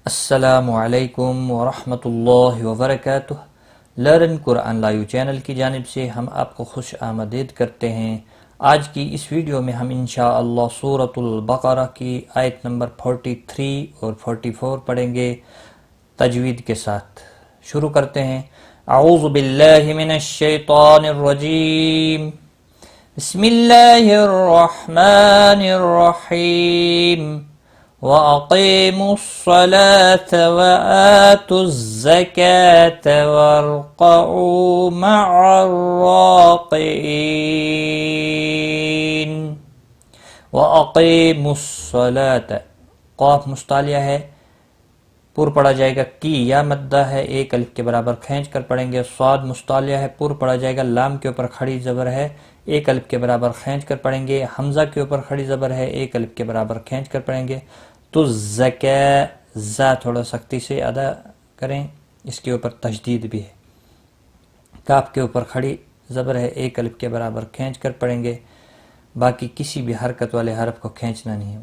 السلام علیکم ورحمۃ اللہ وبرکاتہ۔ لرن قرآن لائیو چینل کی جانب سے ہم آپ کو خوش آمدید کرتے ہیں۔ آج کی اس ویڈیو میں ہم انشاءاللہ سورۃ البقرہ کی آیت نمبر 43 اور 44 پڑھیں گے تجوید کے ساتھ۔ شروع کرتے ہیں۔ اعوذ باللہ من الشیطان الرجیم، بسم اللہ الرحمن الرحیم، وَأَقِيمُوا الصَّلَاةَ وَآتُوا الزَّكَاةَ وَارْكَعُوا مَعَ الرَّاكِعِينَ۔ وَأَقِيمُوا الصَّلَاةَ، قاف مستعلیہ ہے، پر پڑھا جائے گا، کی یا مدہ ہے، ایک الف کے برابر کھینچ کر پڑھیں گے۔ صاد مستعلیہ ہے، پر پڑھا جائے گا، لام کے اوپر کھڑی زبر ہے، ایک الف کے برابر کھینچ کر پڑھیں گے۔ حمزہ کے اوپر کھڑی زبر ہے، ایک الف کے برابر کھینچ کر پڑھیں گے۔ تو زکا، زا تھوڑا سختی سے ادا کریں، اس کے اوپر تشدید بھی ہے۔ کاف کے اوپر کھڑی زبر ہے، ایک الف کے برابر کھینچ کر پڑھیں گے، باقی کسی بھی حرکت والے حرف کو کھینچنا نہیں ہے۔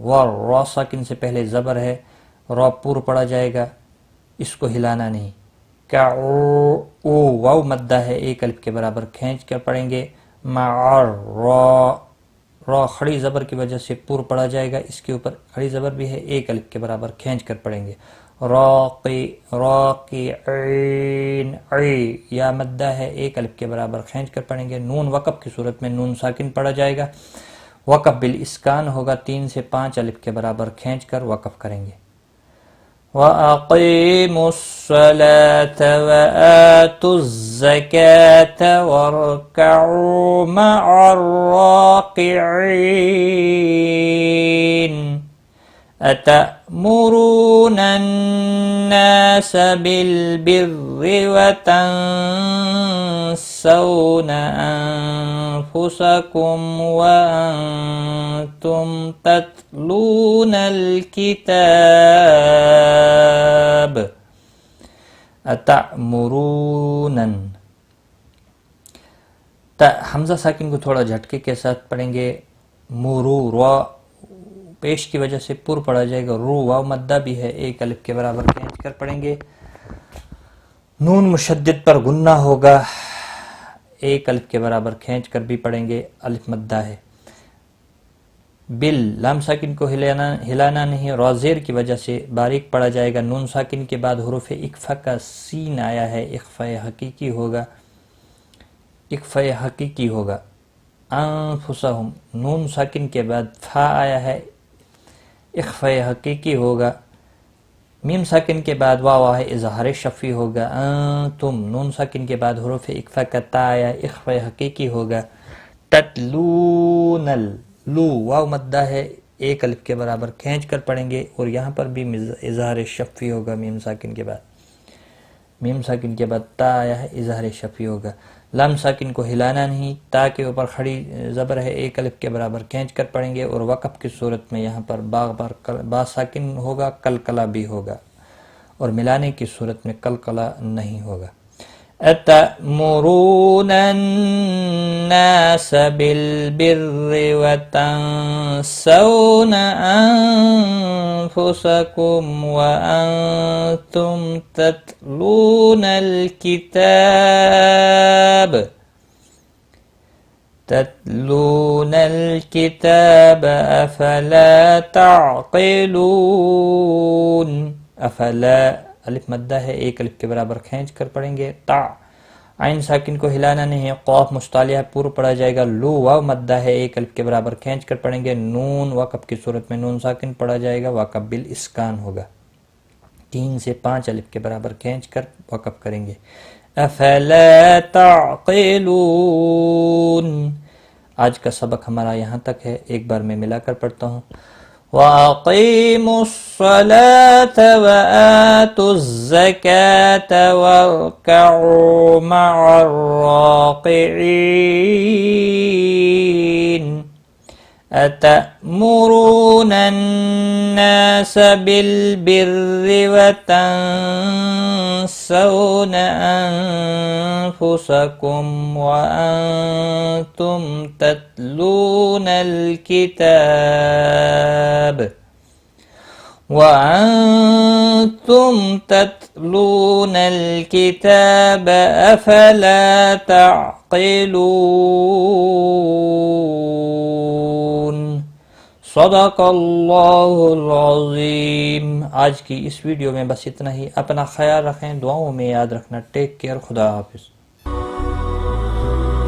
را ساکن سے پہلے زبر ہے، را پور پڑھا جائے گا، اس کو ہلانا نہیں۔ او واو مدہ ہے، ایک الف کے برابر کھینچ کر پڑھیں گے۔ را کھڑی زبر کی وجہ سے پور پڑھا جائے گا، اس کے اوپر کھڑی زبر بھی ہے، ایک الف کے برابر کھینچ کر پڑھیں گے۔ راقعین، یا مدہ ہے، ایک الف کے برابر کھینچ کر پڑھیں گے۔ نون وقف کی صورت میں نون ساکن پڑھا جائے گا، وقف بالاسکان ہوگا، 3 سے 5 الف کے برابر کھینچ کر وقف کریں گے۔ وَأَقِيمُوا الصَّلَاةَ وَآتُوا الزَّكَاةَ وَارْكَعُوا مَعَ الرَّاكِعِينَ۔ أَتَأْمُرُونَ النَّاسَ بِالْبِرِّ وَتَنسَوْنَ أَنفُسَكُمْ وَأَنتُمْ تَتْلُونَ الْكِتَابَ۔ أَتَأْمُرُونَ، حمزہ ساکن کو تھوڑا جھٹکے کے ساتھ پڑھیں گے۔ مرو، را پیش کی وجہ سے پر پڑھا جائے گا، رو واو مدہ بھی ہے، ایک الف کے برابر کھینچ کر پڑھیں گے۔ نون مشدد پر غنہ ہوگا، ایک الف کے برابر کھینچ کر بھی پڑھیں گے، الف مدہ ہے۔ بل، لام ساکن کو ہلانا نہیں، را زیر کی وجہ سے باریک پڑھا جائے گا۔ نون ساکن کے بعد حروف اخفا کا سین آیا ہے، اخفا حقیقی ہوگا، اخفا حقیقی ہوگا۔ انفسہم، نون ساکن کے بعد فا آیا ہے، اخفا حقیقی ہوگا۔ میم ساکن کے بعد واو ہے، اظہار شفی ہوگا۔ انتم، نون ساکن کے بعد حروف اخفا کا تا آیا، اخفا حقیقی ہوگا۔ تتلون، لو واو مدہ ہے، ایک الف کے برابر کھینچ کر پڑھیں گے، اور یہاں پر بھی اظہار شفی ہوگا میم ساکن کے بعد۔ میم ساکن کے بعد تا آیا ہے، اظہار شفی ہوگا۔ لام ساکن کو ہلانا نہیں، تا کے اوپر کھڑی زبر ہے، ایک الف کے برابر کھینچ کر پڑھیں گے، اور وقف کی صورت میں یہاں پر با ساکن ہوگا، کلکلا بھی ہوگا، اور ملانے کی صورت میں کلکلا نہیں ہوگا۔ أَتَأْمُرُونَ النَّاسَ بِالْبِرِّ وَتَنسَوْنَ أَنفُسَكُمْ وَأَنتُمْ تَتْلُونَ الْكِتَابَ۔ تَتْلُونَ الْكِتَابَ أَفَلَا تَعْقِلُونَ۔ افلا، الف مدہ ہے، ایک الف کے برابر کھینچ کر پڑھیں گے۔ تا، عین ساکن کو ہلانا نہیں ہے، قاف مستعلیہ پر پڑھا جائے گا۔ لو واو مدہ ہے، ایک الف کے برابر کھینچ کر پڑھیں گے۔ نون وقف کی صورت میں نون ساکن پڑھا جائے گا، وقف بالاسکان ہوگا، 3 سے 5 الف کے برابر کھینچ کر وقف کریں گے۔ افلا تعقلون۔ آج کا سبق ہمارا یہاں تک ہے، ایک بار میں ملا کر پڑھتا ہوں۔ وَأَقِيمُوا الصَّلَاةَ وَآتُوا الزَّكَاةَ وَارْكَعُوا مَعَ الرَّاكِعِينَ۔ أَتَأْمُرُونَ النَّاسَ بِالْبِرِّ وَتَنسَوْنَ أَنفُسَكُمْ وَأَنتُمْ تَتْلُونَ الْكِتَابَ۔ كنتم تتلون الكتاب أفلا تعقلون صدق اللہ العظیم. آج کی اس ویڈیو میں بس اتنا ہی. اپنا خیال رکھیں, دعاؤں میں یاد رکھنا. Take care. خدا حافظ.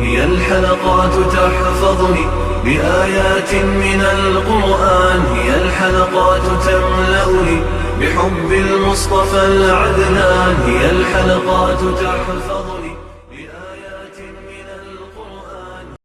هي الحلقات تحفظني بآيات من القرآن, هي الحلقات تملأني بحب المصطفى العدنان, هي الحلقات تحفظني